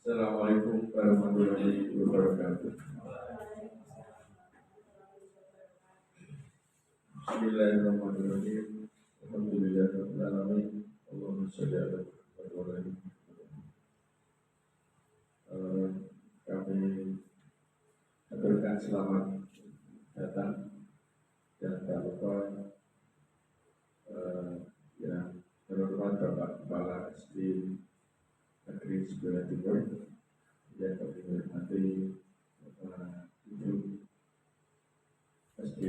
Assalamualaikum warahmatullahi wabarakatuh. Bismillahirrahmanirrahim. Alhamdulillahirabbil alamin. Allahumma shalli ala Muhammad. Kami aturkan selamat datang dan tak lupa yang terhormat Bapak Kepala SD Negeri Sebelah Timur, yang kami hormati Bapak Ibu SD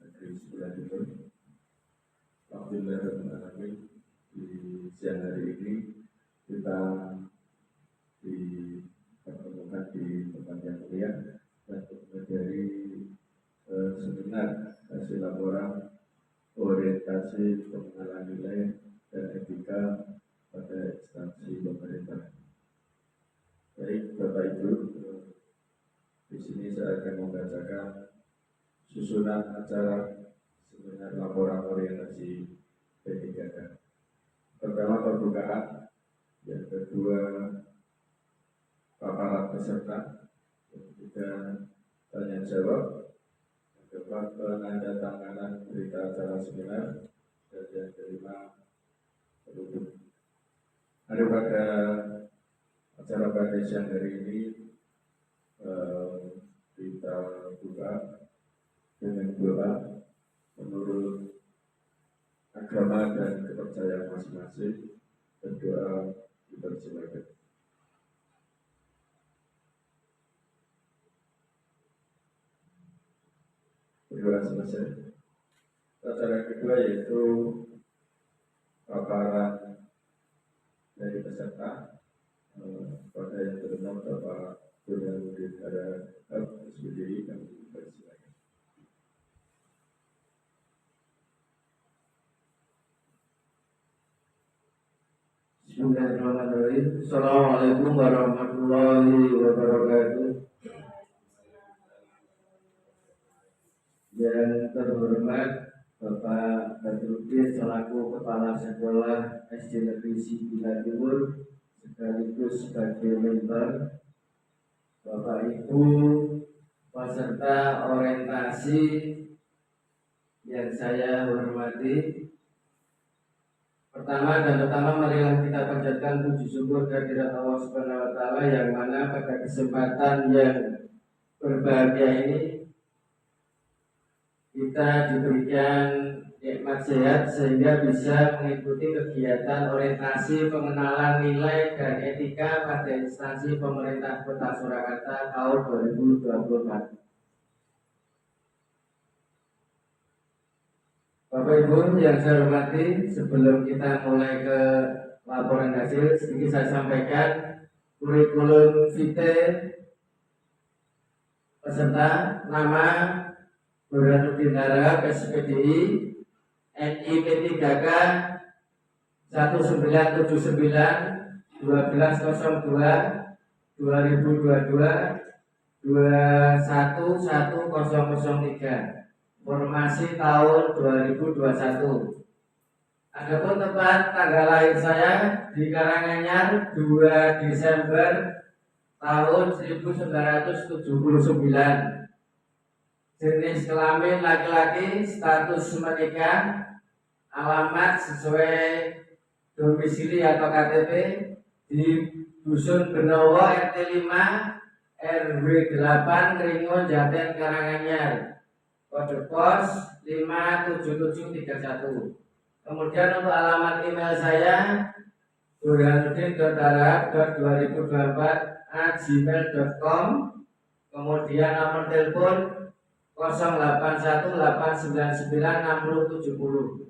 Negeri Sebelah Timur. Alhamdulillah di siang hari ini kita dipertemukan di tempat yang mulia dan menjadi seminar hasil laporan orientasi pengenalan nilai dan etika pada instansi pemerintah. Baik Bapak Ibu, di sini saya akan membacakan susunan acara seminar laporan orientasi P3K. Pertama pembukaan, yang kedua paparan peserta, yang ketiga tanya jawab, yang keempat penandatanganan berita acara seminar, dan yang kelima penutup. Pada acara pada siang hari ini kita buka dengan doa menurut agama dan kepercayaan masing-masing. Berdoa dipersilakan. Berdoa selesai. Acara kedua yaitu paparan dari peserta. Pada yang terkenal Bapak Burhanuddin ada SPDI, kami dipersilakan. Bismillahirrahmanirrahim. Assalamualaikum warahmatullahi wabarakatuh. Yang terhormat Bapak Badruddin selaku Kepala Sekolah SD Negeri Sebelah Timur sekaligus sebagai mentor, Bapak Ibu peserta orientasi yang saya hormati. Pertama marilah kita panjatkan puji syukur kehadirat Allah Subhanahu wa taala yang mana pada kesempatan yang berbahagia ini kita diberikan nikmat sehat sehingga bisa mengikuti kegiatan orientasi pengenalan nilai dan etika pada instansi pemerintah Kota Surakarta tahun 2024. Bapak Ibu yang saya hormati, sebelum kita mulai ke laporan hasil, sedikit saya sampaikan kurikulum vitae peserta. Nama Burhanuddin Harahap, SPDI, NI P3K 1979 1202 2022 211003. Formasi tahun 2021. Adapun tepat tanggal lahir saya di Karanganyar 2 Desember tahun 1979. Jenis kelamin laki-laki, status menikah, alamat sesuai domisili atau KTP di Dusun Benowo RT 5 RW 8 Keringon Jaten Karanganyar. Kode pos 57731. Kemudian untuk alamat email saya burhanuddin.harahap.2024@gmail.com. Kemudian nomor telepon 0818996070.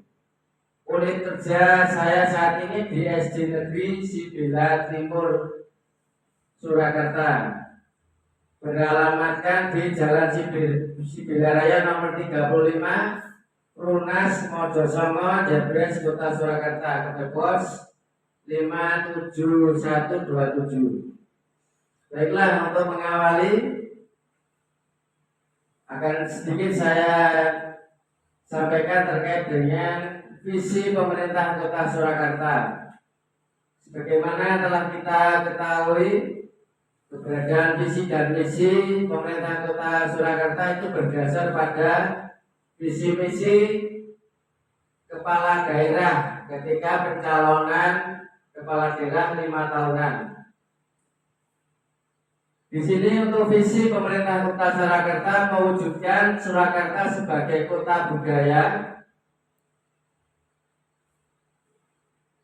Unit kerja saya saat ini di SD Negeri Sebelah Timur Surakarta, beralamatkan di Jalan Sibelah Raya nomor 35, Runas Mojosongo, Jabres, Kota Surakarta. Kode pos 57127. Baiklah, untuk mengawali akan sedikit saya sampaikan terkait dengan visi pemerintah Kota Surakarta. Sebagaimana telah kita ketahui, Keberadaan visi dan misi pemerintah Kota Surakarta itu berdasar pada visi misi kepala daerah ketika pencalonan kepala daerah 5 tahunan. Di sini untuk visi pemerintah Kota Surakarta mewujudkan Surakarta sebagai kota budaya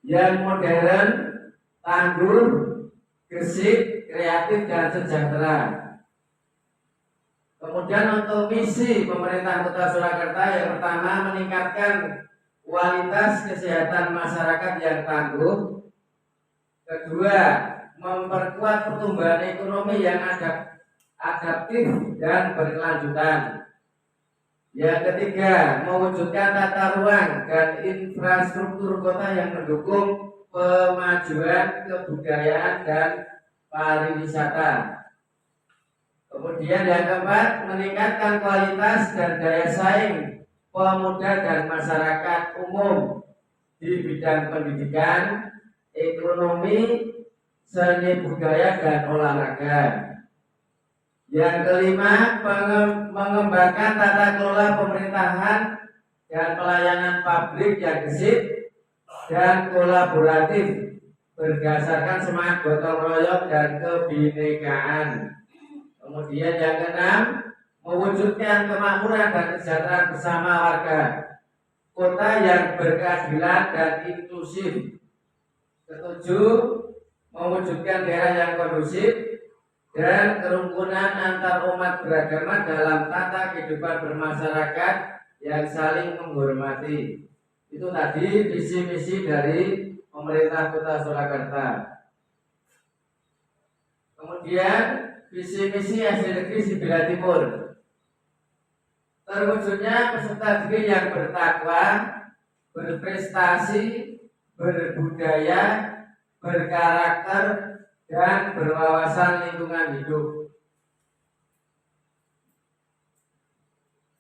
yang modern, tangguh, gersik, kreatif, dan sejahtera. Kemudian untuk misi pemerintah Kota Surakarta yang pertama meningkatkan kualitas kesehatan masyarakat yang tangguh. Kedua, memperkuat pertumbuhan ekonomi yang adaptif dan berkelanjutan. Yang ketiga, mewujudkan tata ruang dan infrastruktur kota yang mendukung pemajuan kebudayaan dan pariwisata. Kemudian yang keempat, meningkatkan kualitas dan daya saing pemuda dan masyarakat umum di bidang pendidikan, ekonomi, seni budaya, dan olahraga. Yang kelima, mengembangkan tata kelola pemerintahan dan pelayanan publik yang gesit dan kolaboratif berdasarkan semangat gotong royong dan kebinekaan. Kemudian yang keenam, mewujudkan kemakmuran dan kesejahteraan bersama warga, kota yang berkeadilan dan inklusif. Ketujuh, mewujudkan daerah yang kondusif dan kerukunan antar umat beragama dalam tata kehidupan bermasyarakat yang saling menghormati. Itu tadi visi misi dari pemerintah Kota Surakarta. Kemudian visi misi SD Negeri Sibila Timur. Terwujudnya peserta didik yang bertakwa, berprestasi, berbudaya, berkarakter, dan berwawasan lingkungan hidup.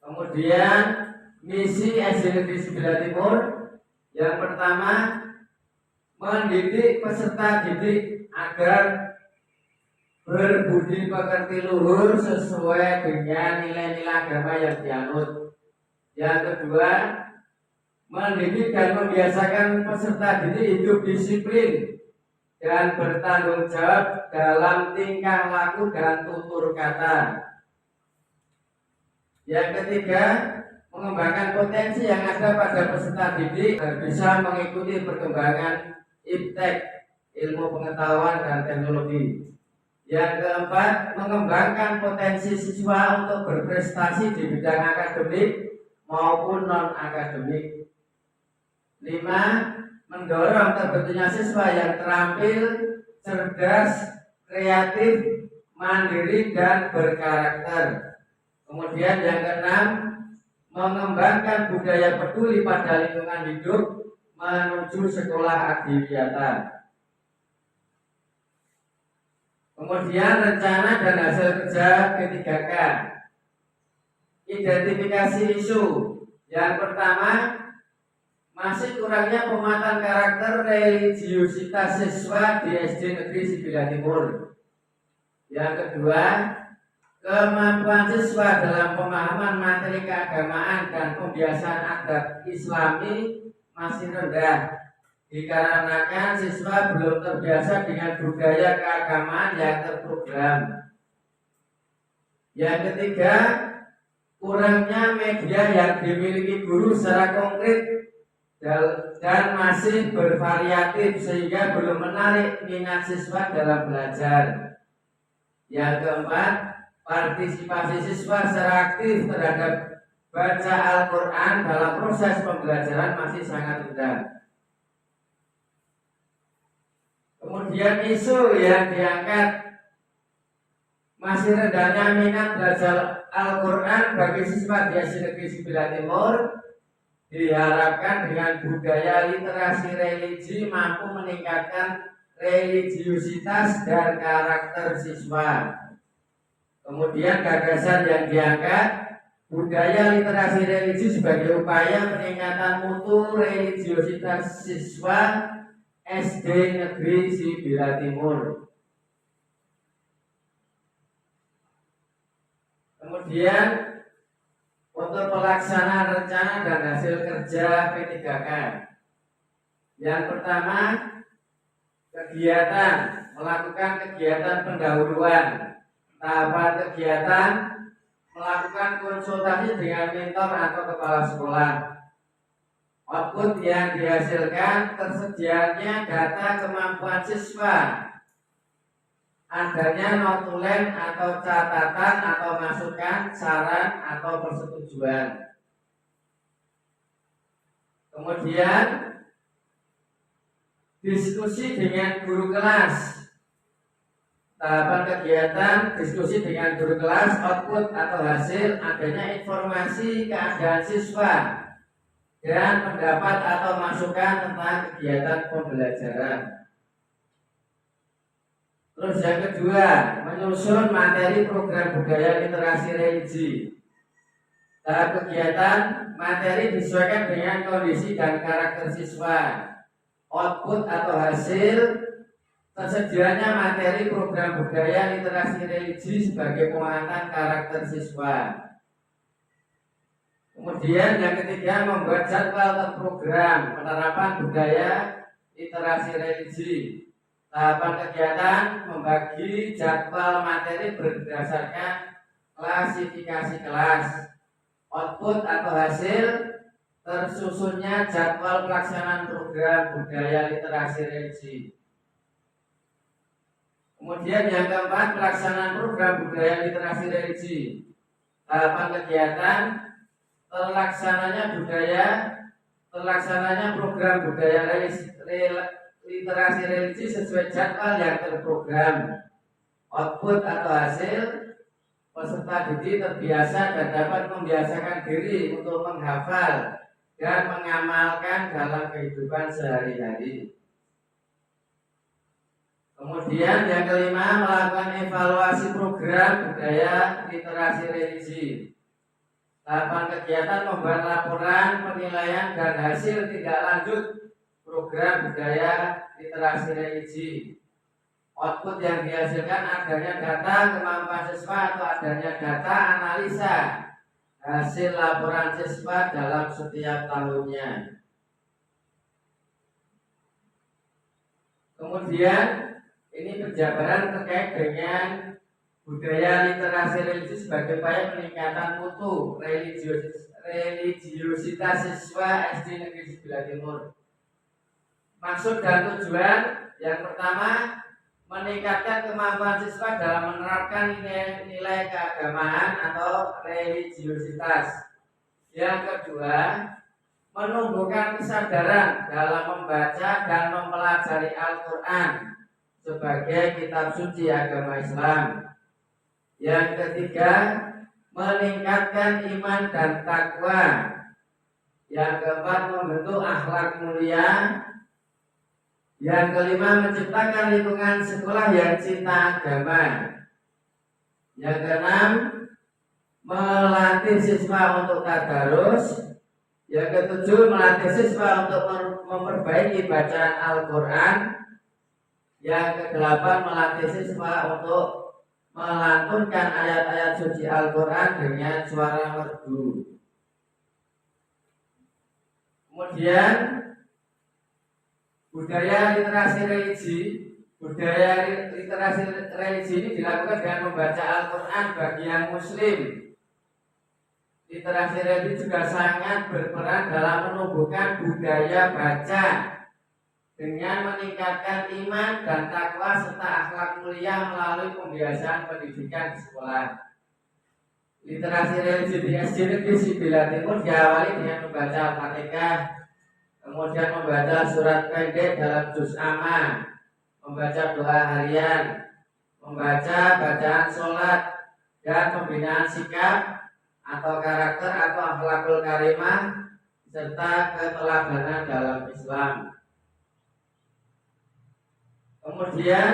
Kemudian misi SD Negeri Sibila Timur yang pertama, mendidik peserta didik agar berbudi pekerti luhur sesuai dengan nilai-nilai agama yang dianut. Yang kedua, mendidik dan membiasakan peserta didik hidup disiplin dan bertanggung jawab dalam tingkah laku dan tutur kata. Yang ketiga, mengembangkan potensi yang ada pada peserta didik agar bisa mengikuti perkembangan iptek, ilmu pengetahuan dan teknologi. Yang keempat, mengembangkan potensi siswa untuk berprestasi di bidang akademik maupun non-akademik. 5. Mendorong terbentuknya siswa yang terampil, cerdas, kreatif, mandiri, dan berkarakter. Kemudian yang keenam, mengembangkan budaya peduli pada lingkungan hidup menuju sekolah adiwiyata. Kemudian rencana dan hasil kerja P3K. Identifikasi isu. Yang pertama, masih kurangnya penguatan karakter religiusitas siswa di SD Negeri Sibila Timur. Yang kedua, kemampuan siswa dalam pemahaman materi keagamaan dan pembiasaan adat Islami masih rendah, dikarenakan siswa belum terbiasa dengan budaya keagamaan yang terprogram. Yang ketiga, kurangnya media yang dimiliki guru secara konkret dan masih bervariatif sehingga belum menarik minat siswa dalam belajar. Yang keempat, partisipasi siswa secara aktif terhadap baca Al-Quran dalam proses pembelajaran masih sangat rendah. Kemudian isu yang diangkat, masih rendahnya minat belajar Al-Quran bagi siswa di SD Negeri Sibila Timur. Diharapkan dengan budaya literasi religi mampu meningkatkan religiusitas dan karakter siswa. Kemudian gagasan yang diangkat, budaya literasi religi sebagai upaya peningkatan mutu religiusitas siswa SD Negeri Sibila Timur. Kemudian untuk pelaksanaan rencana dan hasil kerja P3K. Yang pertama, melakukan kegiatan pendahuluan. Tahapan kegiatan melakukan konsultasi dengan mentor atau kepala sekolah. Output yang dihasilkan tersedianya data kemampuan siswa, adanya notulen atau catatan atau masukan, saran atau persetujuan. Kemudian diskusi dengan guru kelas. Tahapan kegiatan diskusi dengan guru kelas, output atau hasil adanya informasi keadaan siswa dan pendapat atau masukan tentang kegiatan pembelajaran. Terus yang kedua, menyusun materi program budaya literasi religi. Tahap kegiatan materi disesuaikan dengan kondisi dan karakter siswa. Output atau hasil tersedianya materi program budaya literasi religi sebagai penguatan karakter siswa. Kemudian yang ketiga, membuat jadwal terprogram penerapan budaya literasi religi. Tahapan kegiatan membagi jadwal materi berdasarkan klasifikasi kelas. Output atau hasil tersusunnya jadwal pelaksanaan program budaya literasi religi. Kemudian yang keempat, pelaksanaan program budaya literasi religi. Tahapan kegiatan terlaksananya program budaya literasi religi sesuai jadwal yang terprogram. Output atau hasil, peserta didik terbiasa dan dapat membiasakan diri untuk menghafal dan mengamalkan dalam kehidupan sehari-hari. Kemudian yang kelima, melakukan evaluasi program budaya literasi religi. Tahapan kegiatan membuat laporan penilaian dan hasil tindak lanjut program budaya literasi religi. Output yang dihasilkan adanya data kemampuan siswa atau adanya data analisa hasil laporan siswa dalam setiap tahunnya. Kemudian ini penjabaran terkait dengan budaya literasi religi sebagai upaya peningkatan mutu religiositas siswa SD Negeri 9 Timur. Maksud dan tujuan yang pertama, meningkatkan kemampuan siswa dalam menerapkan nilai keagamaan atau religiositas. Yang kedua, menumbuhkan kesadaran dalam membaca dan mempelajari Al-Quran sebagai kitab suci agama Islam. Yang ketiga, meningkatkan iman dan takwa. Yang keempat, membentuk akhlak mulia. Yang kelima, menciptakan lingkungan sekolah yang cinta agama. Yang keenam, melatih siswa untuk tadarus. Yang ketujuh, melatih siswa untuk memperbaiki bacaan Al-Quran. Yang kedelapan, melatih siswa untuk melantunkan ayat-ayat suci Al-Quran dengan suara merdu. Kemudian budaya literasi religi ini dilakukan dengan membaca Al-Quran bagi yang muslim. Literasi religi juga sangat berperan dalam menumbuhkan budaya baca dengan meningkatkan iman dan takwa serta akhlak mulia melalui pembiasaan pendidikan di sekolah. Literasi religi di SD Negeri 9 Timur diawali dengan membaca Al-Fatihah, kemudian membaca surat pendek dalam juz amma, membaca doa harian, membaca bacaan sholat, dan pembinaan sikap atau karakter atau akhlakul karimah serta keteladanan dalam Islam. Kemudian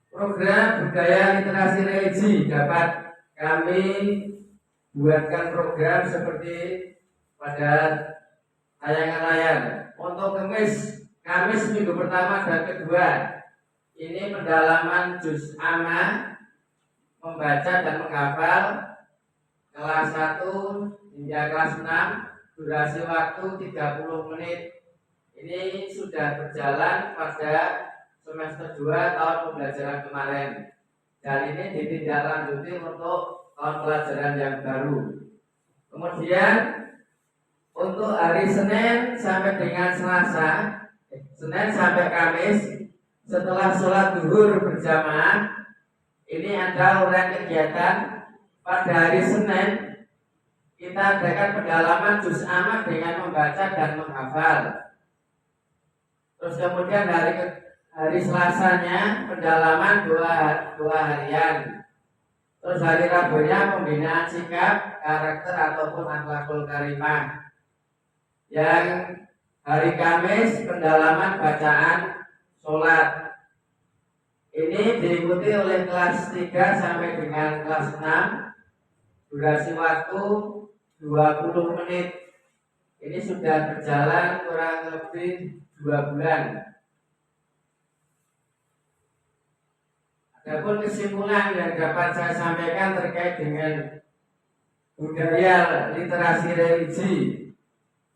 program budaya literasi religi dapat kami buatkan program seperti pada tayangan layar. Untuk Kamis minggu pertama dan kedua ini pendalaman juz amma, membaca dan menghafal kelas 1 hingga kelas 6, durasi waktu 30 menit. Ini sudah berjalan pada semester 2 tahun pembelajaran kemarin. Dan ini ditindaklanjuti untuk tahun pelajaran yang baru. Kemudian untuk hari Senin sampai dengan Selasa, Senin sampai Kamis, setelah sholat zuhur berjamaah, ini ada uraian kegiatan. Pada hari Senin kita adakan pendalaman juz amma dengan membaca dan menghafal. Terus kemudian hari Selasanya pendalaman dua harian. Terus hari Rabunya pembinaan sikap, karakter ataupun akhlakul karimah. Yang hari Kamis pendalaman bacaan sholat. Ini diikuti oleh kelas 3 sampai dengan kelas 6. Durasi waktu 20 menit. Ini sudah berjalan kurang lebih 2 bulan. Adapun kesimpulan yang dapat saya sampaikan terkait dengan budaya literasi religi,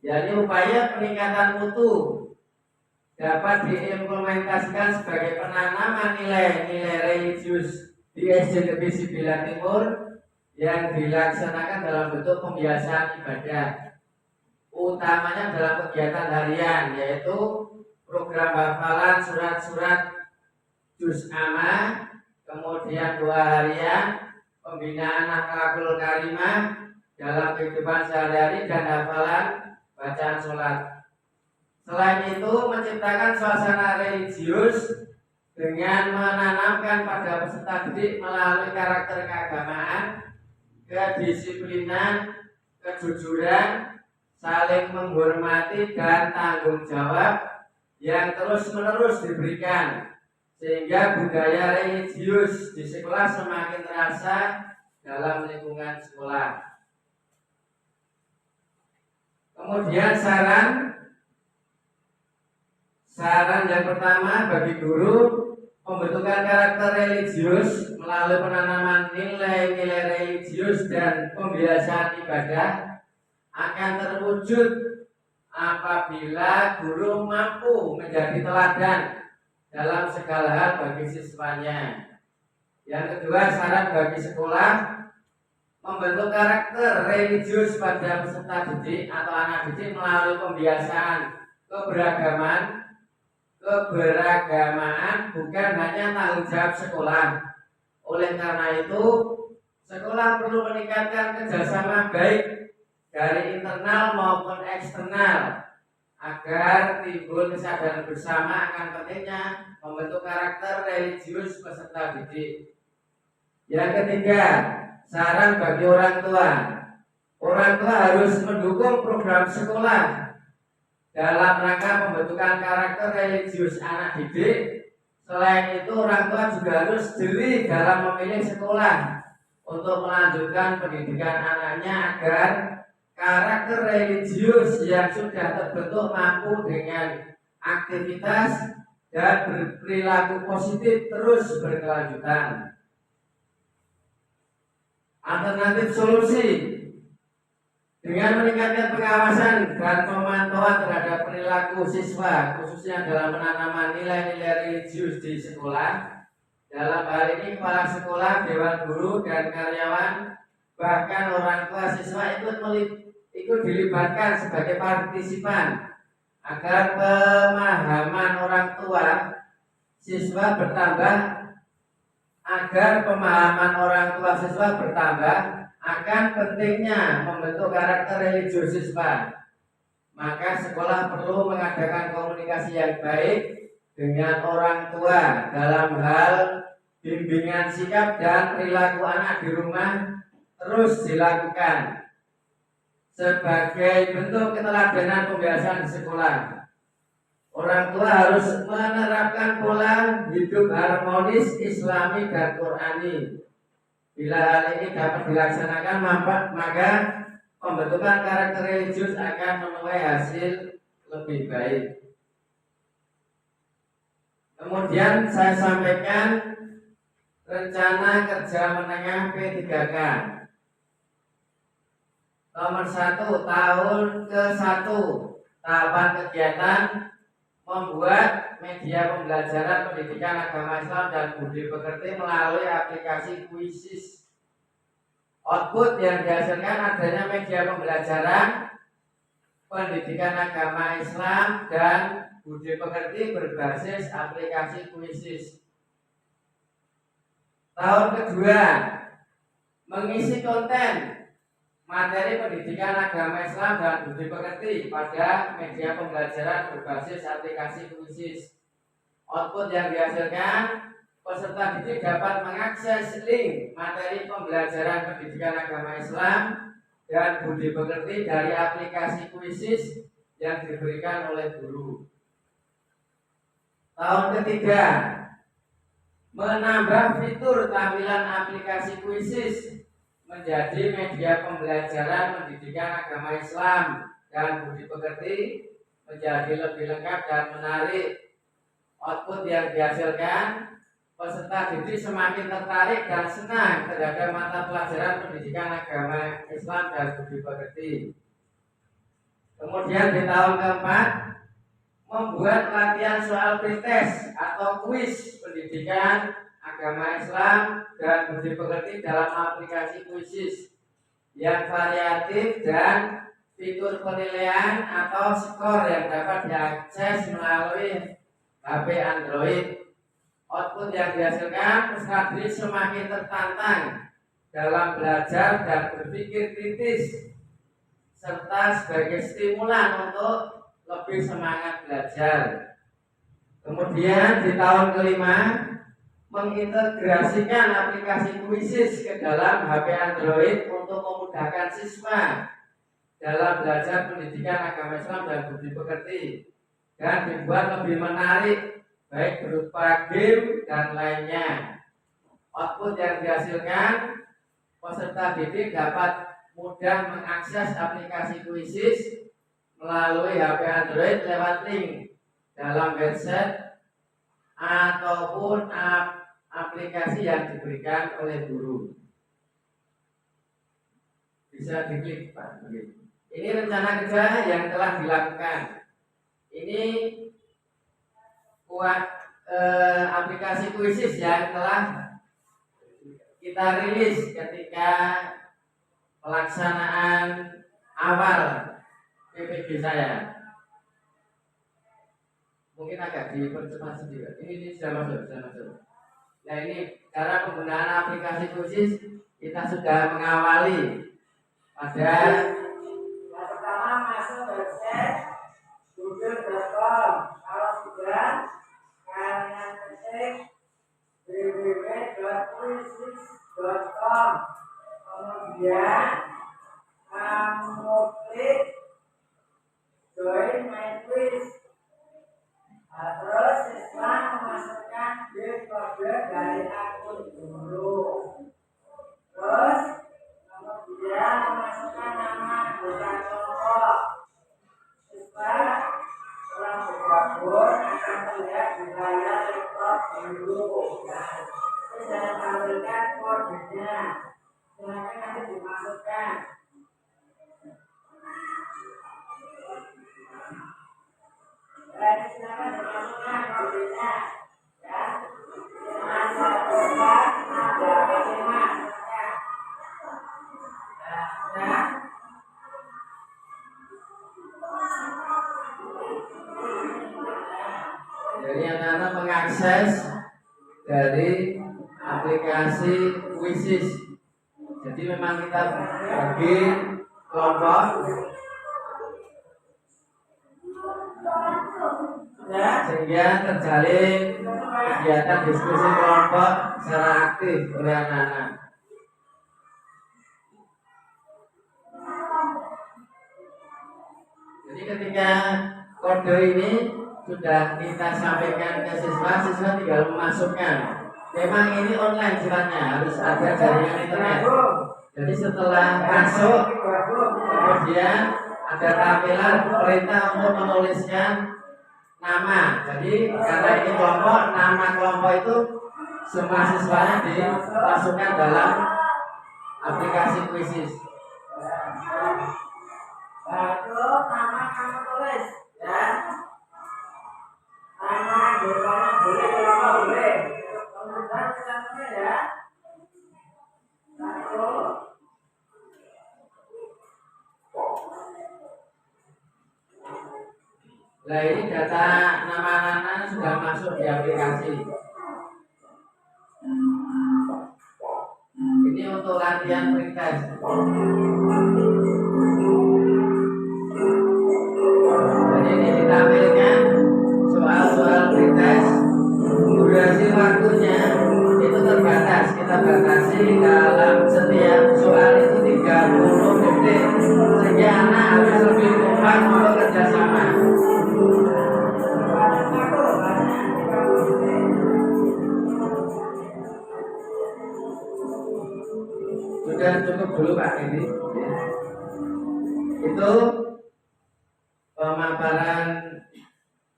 yakni upaya peningkatan mutu dapat diimplementasikan sebagai penanaman nilai-nilai religius di SD Negeri 9 Timur yang dilaksanakan dalam bentuk pembiasaan ibadah, utamanya dalam kegiatan harian, yaitu program hafalan surat-surat juz amma, kemudian 2 harian, pembinaan akhlakul karimah dalam kehidupan sehari-hari, dan hafalan bacaan sholat. Selain itu, menciptakan suasana religius dengan menanamkan pada peserta didik melalui karakter keagamaan, kedisiplinan, kejujuran, saling menghormati, dan tanggung jawab yang terus-menerus diberikan, sehingga budaya religius di sekolah semakin terasa dalam lingkungan sekolah. Kemudian saran yang pertama bagi guru, pembentukan karakter religius melalui penanaman nilai-nilai religius dan pembiasaan ibadah akan terwujud apabila guru mampu menjadi teladan dalam segala hal bagi siswanya. Yang kedua, saran bagi sekolah, membentuk karakter religius pada peserta didik atau anak didik melalui pembiasaan keberagamaan bukan hanya tanggung jawab sekolah. Oleh karena itu, sekolah perlu meningkatkan kerjasama baik dari internal maupun eksternal agar timbul kesadaran bersama akan pentingnya membentuk karakter religius peserta didik. Yang ketiga, saran bagi orang tua. Orang tua harus mendukung program sekolah dalam rangka pembentukan karakter religius anak didik. Selain itu, orang tua juga harus jeli dalam memilih sekolah untuk melanjutkan pendidikan anaknya agar karakter religius yang sudah terbentuk mampu dengan aktivitas dan berperilaku positif terus berkelanjutan. Alternatif solusi dengan meningkatkan pengawasan dan pemantauan terhadap perilaku siswa, khususnya dalam penanaman nilai-nilai religius di sekolah. Dalam hal ini kepala sekolah, dewan guru, dan karyawan, bahkan orang tua siswa ikut dilibatkan sebagai partisipan agar pemahaman orang tua siswa bertambah. Akan pentingnya membentuk karakter religius siswa, maka sekolah perlu mengadakan komunikasi yang baik dengan orang tua dalam hal bimbingan sikap dan perilaku anak di rumah terus dilakukan sebagai bentuk keteladanan pembiasaan di sekolah. Orang tua harus menerapkan pola hidup harmonis Islami dan Qurani. Bila hal ini dapat dilaksanakan, maka pembentukan karakter religius akan menuai hasil lebih baik. Kemudian saya sampaikan Rencana Kerja Menengah P3K. Nomor 1, tahun ke-1, tahapan kegiatan membuat media pembelajaran pendidikan agama Islam dan budi pekerti melalui aplikasi Quizizz. Output yang dihasilkan adanya media pembelajaran pendidikan agama Islam dan budi pekerti berbasis aplikasi Quizizz. Tahun kedua, mengisi konten materi pendidikan agama Islam dan budi pekerti pada media pembelajaran berbasis aplikasi Quizizz. Output yang dihasilkan, peserta didik dapat mengakses link materi pembelajaran pendidikan agama Islam dan budi pekerti dari aplikasi Quizizz yang diberikan oleh guru. Tahun ketiga, menambah fitur tampilan aplikasi Quizizz menjadi media pembelajaran pendidikan agama Islam dan budi pekerti menjadi lebih lengkap dan menarik. Output yang dihasilkan, peserta didik semakin tertarik dan senang terhadap mata pelajaran pendidikan agama Islam dan budi pekerti. Kemudian di tahun keempat, membuat latihan soal pretest atau kuis pendidikan agama Islam dan budi pekerti dalam aplikasi Quizizz yang variatif dan fitur penilaian atau skor yang dapat diakses melalui HP Android. Output yang dihasilkan, peserta didik semakin tertantang dalam belajar dan berpikir kritis serta sebagai stimulan untuk lebih semangat belajar. Kemudian di tahun kelima, mengintegrasikan aplikasi Quizizz ke dalam HP Android untuk memudahkan siswa dalam belajar pendidikan agama Islam dan budi pekerti dan dibuat lebih menarik baik berupa game dan lainnya. Output yang dihasilkan, peserta didik dapat mudah mengakses aplikasi Quizizz melalui HP Android lewat link dalam website ataupun aplikasi yang diberikan oleh guru. Bisa diklik Pak. Ini rencana kerja yang telah dilakukan. Ini aplikasi Quizizz yang telah kita rilis ketika pelaksanaan awal PPG saya. Mungkin agak dipercepat sedikit. Ini sudah masuk. Nah, ini cara penggunaan aplikasi Quizizz kita sudah mengawali pada yang pertama masuk website google.com. Kalau sudah, kalian ketik www.quizizz.com. Kemudian kamu klik join my quiz. Terus siswa memasukkan kode dari akun guru. Terus kemudian memasukkan nama anggota kelompok. Siswa setelah bergabung akan terlihat di layar laptop guru. Terus saya tampilkan kodenya. Silakan nanti dimasukkan. Dan silakan dimasukkan kodenya. Ya, masukkan ada kalimat. Ya. Jadi anak-anak mengakses dari aplikasi Quizizz. Jadi memang kita bagi kelompok ya, sehingga terjalin kegiatan diskusi kelompok secara aktif oleh anak-anak. Jadi ketika kode ini sudah kita sampaikan ke siswa, siswa tinggal memasukkan. Memang ini online sifatnya, harus ada jaringan internet. Jadi setelah masuk, kemudian ada tampilan perintah untuk menuliskan nama. Jadi karena ini kelompok, nama kelompok itu semua siswanya dimasukkan dalam aplikasi Quizzes. Lalu nama kamu tulis ya. Nama depannya boleh, kalau boleh. Kemudian kita ya. Lalu nah ini data nama anak sudah masuk di aplikasi. Ini untuk latihan pretest. Jadi ini ditampilkan soal-soal pretest. Durasi waktunya itu terbatas. Kita batasi dalam setiap soal itu 30 detik. Sehingga anak harus lebih kompak untuk kerjasama. Sudah cukup dulu Pak ini. Itu pemaparan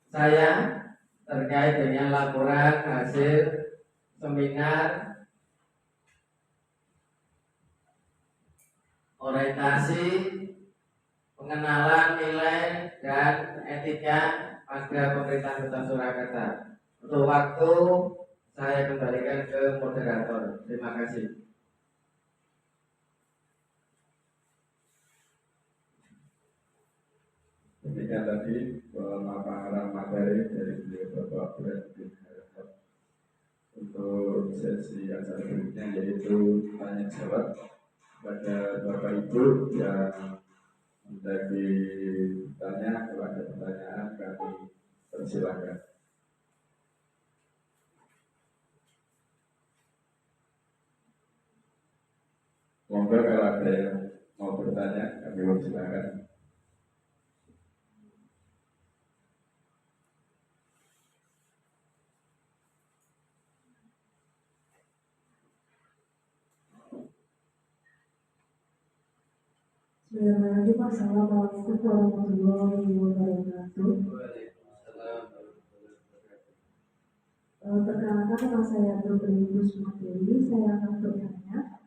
saya terkait dengan laporan hasil seminar orientasi pengenalan nilai dan etika pada pemerintahan Kota Surakarta. Untuk waktu saya kembalikan ke moderator. Terima kasih. Demikian tadi pemaparan materi dari beliau Bapak Presiden Harahap. Untuk sesi acara berikutnya yaitu tanya jawab kepada Bapak Ibu yang mendaki bertanya. Kalau ada pertanyaan kami persilakan. Monggo kalau ada yang mau bertanya kami persilakan. Bismillahirrahmanirrahim. Assalamualaikum warahmatullahi wabarakatuh. Perkenalkan, nama saya Dr. Kusuma Dewi. Saya akan bertanya.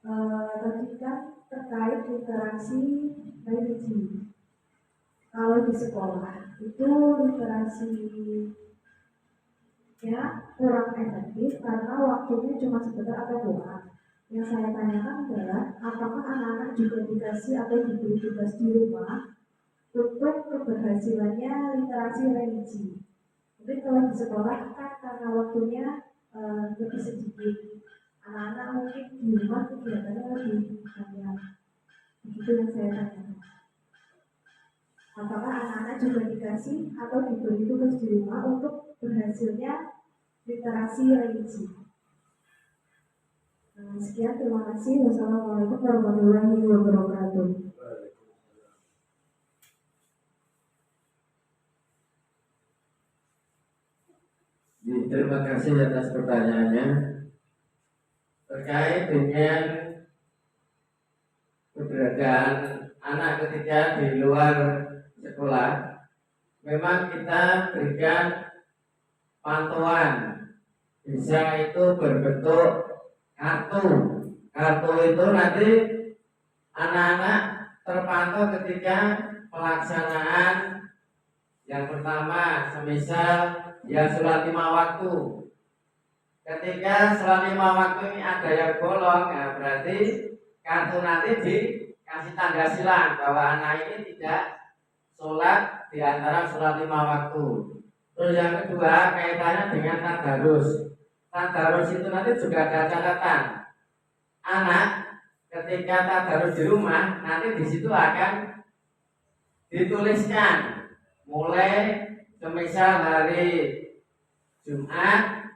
Tadi kan terkait literasi religi. Kalau di sekolah itu literasinya kurang efektif karena waktunya cuma sebentar atau doang. Yang saya tanyakan adalah apakah anak-anak juga dikasih atau diberi tugas di rumah untuk keberhasilannya literasi religi. Tapi kalau di sekolah kan karena waktunya lebih sedikit, anak-anak mungkin di rumah kegiatannya lebih banyak. Begitu yang saya tanyakan. Apakah anak-anak juga dikasih atau diberi tugas di rumah untuk berhasilnya literasi religi? Sekian, terima kasih. Wassalamualaikum warahmatullahi wabarakatuh. Terima kasih atas pertanyaannya. Terkait dengan keberadaan anak ketika di luar sekolah, memang kita berikan pantauan. Bisa itu berbentuk kartu. Kartu itu nanti anak-anak terpantau ketika pelaksanaan yang pertama, semisal ya sholat 5 waktu. Ketika sholat 5 waktu ini ada yang bolong, ya berarti kartu nanti dikasih tanda silang bahwa anak ini tidak sholat di antara sholat 5 waktu. Terus yang kedua kaitannya dengan tadarus. Tadarus itu nanti juga ada catatan. Anak ketika tadarus di rumah nanti di situ akan dituliskan mulai semisal hari Jumat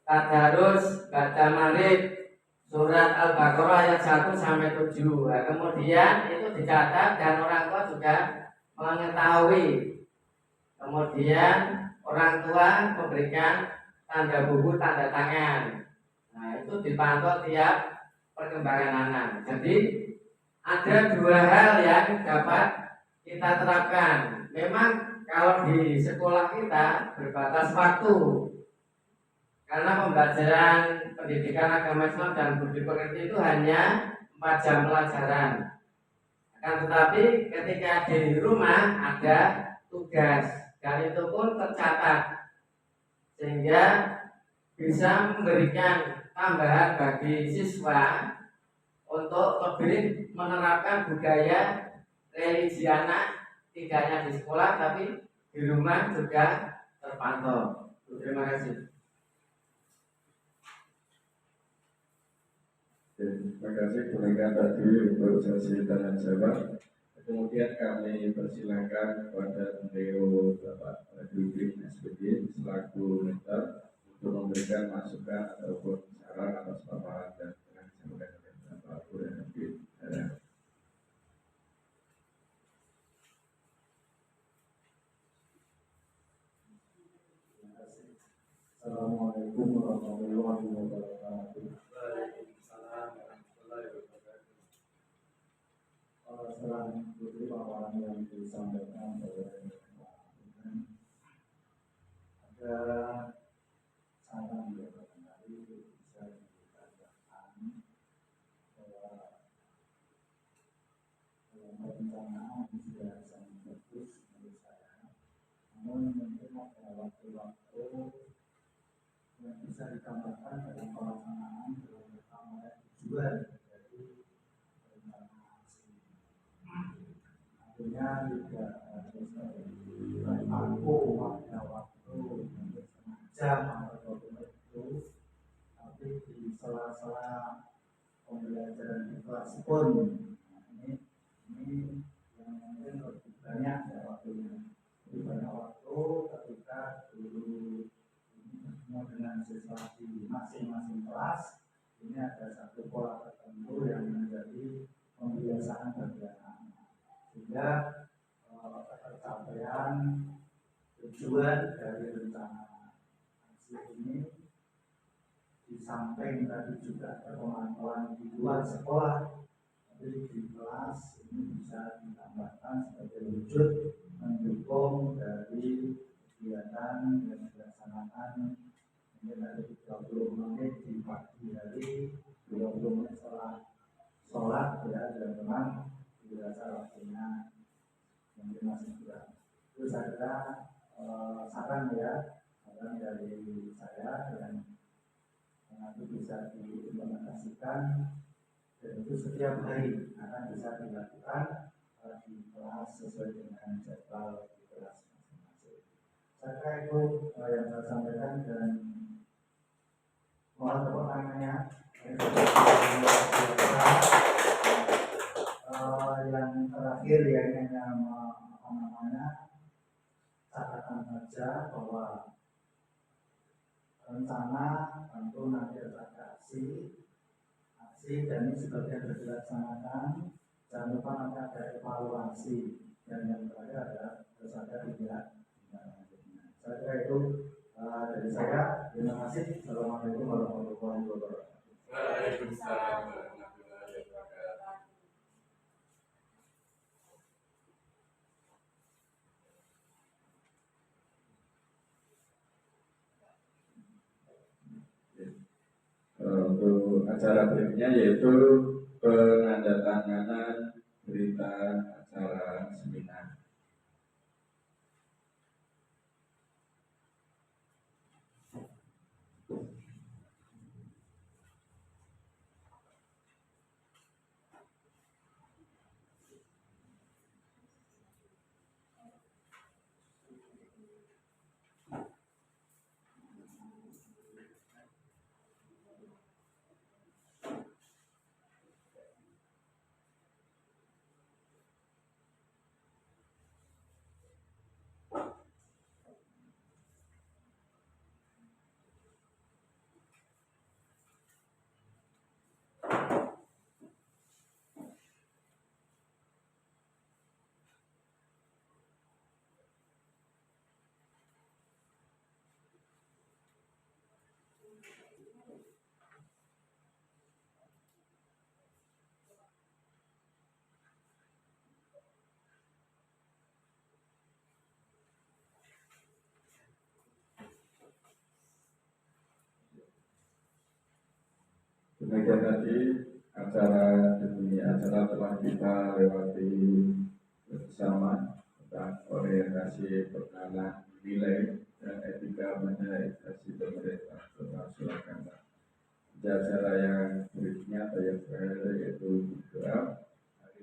tadarus baca maghrib surat Al-Baqarah ayat 1 sampai 7. Nah, kemudian itu dicatat dan orang tua juga mengetahui. Kemudian orang tua memberikan tanda buku, tanda tangan. Nah, itu dipantau tiap perkembangan anak. Jadi ada 2 hal yang dapat kita terapkan. Memang kalau di sekolah kita berbatas waktu. Karena pembelajaran pendidikan agama Islam dan budi pekerti itu hanya 4 jam pelajaran. Akan tetapi ketika di rumah ada tugas dan itu pun tercatat sehingga bisa memberikan tambahan bagi siswa untuk lebih menerapkan budaya religi anak, tidak hanya di sekolah tapi di rumah juga terpantau. Terima kasih. Terima kasih pendengar tadi untuk sesi tanya jawab. Kemudian kami persilakan kepada beliau Bapak Dwi SPG selaku mentor untuk memberikan masukan ataupun saran atas paparan dan yang disampaikan oleh Bapak Dwi. Assalamualaikum warahmatullahi wabarakatuh. Setelah mengikuti paparan yang disampaikan oleh ada saran yang barangkali bisa ditanyakan bahwa dalam perencanaan sudah sangat bagus menurut saya, namun mungkin ada waktu-waktu yang bisa ditambahkan dalam pelaksanaan terutama oleh tujuan dari perencanaan ini. Artinya tidak harus aku pada waktu setengah jam atau 20 menit itu, tapi di sela-sela pembelajaran di kelas pun ini yang mungkin lebih banyak ya waktunya. Lebih banyak waktu ketika guru bertemu dengan siswa di masing-masing kelas. Ini ada satu pola tertentu yang menjadi pembiasaan bagi anak-anak, sehingga tercapaian tujuan dari rencana aksi ini di samping tadi juga ada pemantauan di luar sekolah, tapi di kelas ini bisa ditambahkan sebagai wujud mendukung dari kegiatan yang dilaksanakan mungkin ada 30 menit di pagi hari, 20 menit setelah sholat ya, dan memang dirasa waktunya mungkin masih kurang. Itu saya saran ya, saran dari saya dan nanti bisa diimplementasikan, dan itu setiap hari akan bisa dilakukan di kelas sesuai dengan jadwal di kelas masing-masing. Saya kira itu yang saya sampaikan, dan mohon tepuk tangannya. Yang terakhir ya, ini catatan saja bahwa rencana tentu nanti ada aksi dan ini sebagian sudah dilaksanakan. Jangan lupa nanti ada evaluasi, dan yang terakhir ada ada tidak. Saya kira itu dari saya. Terima kasih. Assalamualaikum warahmatullahi wabarakatuh. Waalaikumsalam warahmatullahi wabarakatuh. Untuk acara berikutnya yaitu penandatanganan berita acara seminar. Demikian tadi acara demi acara telah kita lewati bersama tentang orientasi pengenalan nilai dan etika pada instansi pemerintah Kota Surakarta. Di acara yang berikutnya atau yang terakhir yaitu doa.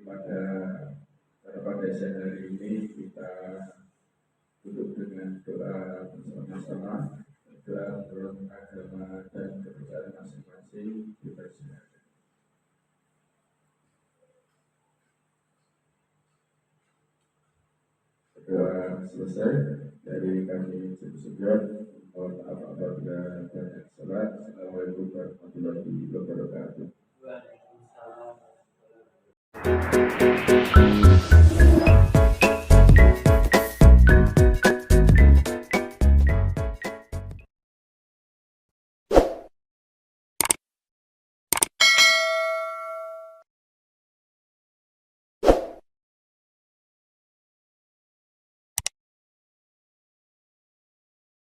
Pada siang hari ini kita tutup dengan doa bersama-sama, doa menurut agama dan kepercayaan masing-masing. Dipersilakan. Doa selesai dari kami sebelum mohon maaf apabila banyak salah. Assalamualaikum warahmatullahi wabarakatuh. Waalaikumsalam.